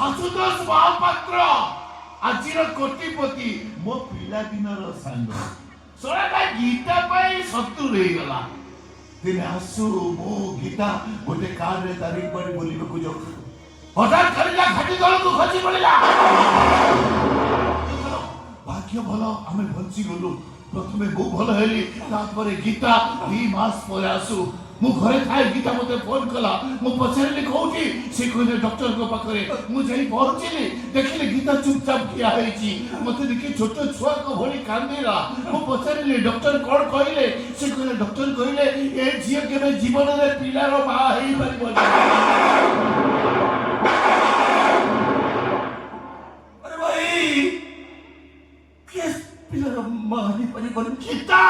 आशुतोष महापात्र आजिर कोटिपति मो पिला दिनर सांग सोराटा गीता पाई शत्रु रही गला दिने आसु मो गीता गोटे कार रे तारीख पड़ी बोलिबे को जो हठात करिला घाटी दल को खची पड़िला भाग्य भलो आमे बंची गलु प्रथमे मु भल हेली तापरे गीता 2 मास पर आसु मु घरे थाए गीता मते फोन कला मु पछारली कोठी से कहले डॉक्टर को पाखरे मु जाई पहुंचली देखिले गीता चुपचाप किया हेची मते देखि छोटो छुआ को भली कांदेला मु पछारली डॉक्टर कोन कहले से कहले डॉक्टर कहले ए झियो केबे जीवन रे पिलारो बा हेई परिबो अरे भाई केस पिलारो मानी परिबो गीता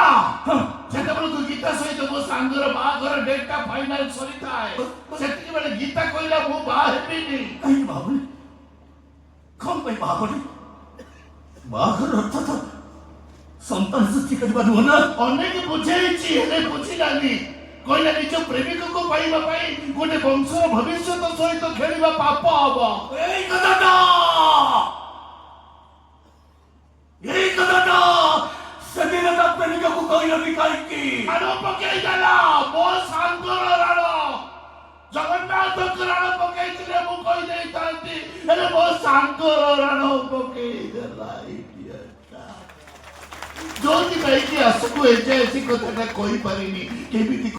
जेतेबेले तू गीता सहित मो सांगर बाघर डेटा फाइनल सरी थाए सेति बेले गीता कहला मो बा हेबिनी कहीं बाबू कौन पे बाबू बाघर अर्थ तो संतान सृष्टि करबा न अनेक बुझेछि हेले बुझिलानी कहला निज प्रेमिक को पाइबा पाई गोटे वंश भविष्य सहित खेलिबा पाप हबो एई कदाटा सदिनता प्रेमिक को कहला बिकाई की आरो पकेई जाला मो सांगर राणो जगन्नाथ राणो पकेई तिले मु कहि देई तांती हेले मो सांगर राणो पकेई देला इडियटा जोति भाई की असको एजे ऐसी कथाटा कहि पारिनी केबिति